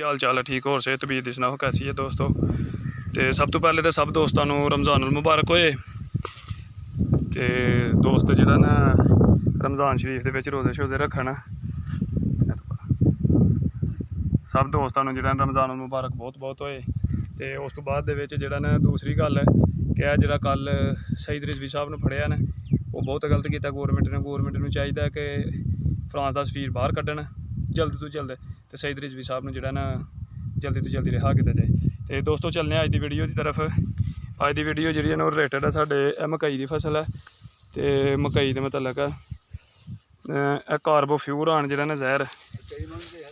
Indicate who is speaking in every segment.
Speaker 1: की हाल चाल है? ठीक हो? सेहत तबीयत दी सनाओ कैसी है दोस्तों। तो सब तो पहले तो सब दोस्तों को रमज़ान मुबारक होए। तो दोस्त जिहड़ा ना रमज़ान शरीफ के रोज़े शोज़े रखन, सब दोस्तों को जिहड़ा रमज़ान मुबारक बहुत बहुत होए। तो उस तो बाद जिहड़ा ना दूसरी गल कि जिहड़ा कल सईद रिजवी साहब ने फड़िया ने वो बहुत गलत किया गौरमेंट ने चाहिए कि फ्रांस का सफीर बाहर कड्ढन जल्द तो जल्द, तो सईद रिजवी साहब ने जिहड़ा ना जल्दी तो जल्दी रिहा किया जाए। तो दोस्तों चलने अज की वीडियो की तरफ। अज की वीडियो जी रिलेटेड है साढ़े मकई की फसल है। तो मकई के मतलब कार्बोफ्यूरान जिहड़ा ना जहर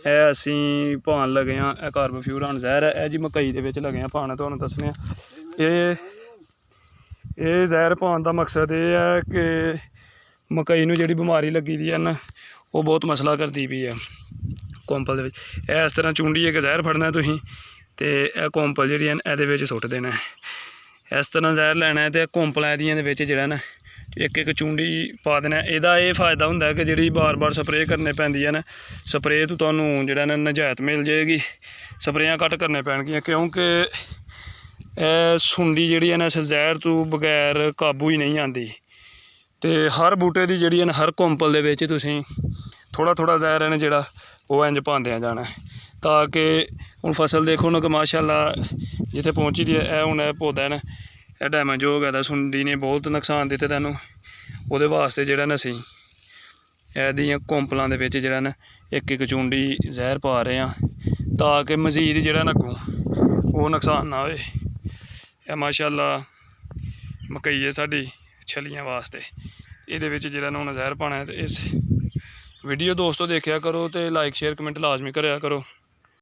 Speaker 1: है असी पान लगे हाँ। कार्बोफ्यूरान जहर है जी मकई के लगे हैं पान। तुहानूं दस्सने ये जहर पान का मकसद ये है कि मकई नूं जिहड़ी बीमारी लगी दी है ना वो बहुत मसला करती पई है। कोंपल इस तरह चूंडी एक जहर फड़ना तुसीं ते कोंपल जिहड़ियां इहदे सुट देना। इस तरह जहर लैना है तो कोंपलां दियां जिहड़ा ना एक एक चूंडी पा देना। इहदा ये फायदा हुंदा है कि जिहड़ी बार बार स्प्रे करने पैंदी है ना, स्प्रे तो तुहानूं जिहड़ा ना नजायत मिल जाएगी। स्प्रेयां घट्ट करने पैणगियां क्योंकि सुंडी जिहड़ी है ना इस जहर तो बगैर काबू ही नहीं आती। तो हर बूटे की जिहड़ी है ना हर कोंपल दे विच तुसीं थोड़ा थोड़ा जहर है ना जिहड़ा वो इंज पांदे जाना ताकि हुण फसल देखो ना कि माशाअल्लाह जिथे पहुँची दी है। हुण पौधा है ना यह डैमेज हो गया। सुंडी ने बहुत नुकसान दिते तैनूं वो वास्ते जिहड़ा ना असीं इहदियां कोंपलां दे विच जिहड़ा ना एक एक चूंडी जहर पा रहे हैं ताकि मजीद जिहड़ा ना अग्गों वो नुकसान ना होए। यह माशाअल्लाह मकई है साडी छलियां वास्ते। इहदे विच जिहड़ा ना हुण जहर पाना है। तो इस वीडियो दोस्तों देखा करो तो लाइक शेयर कमेंट लाजमी करा करो।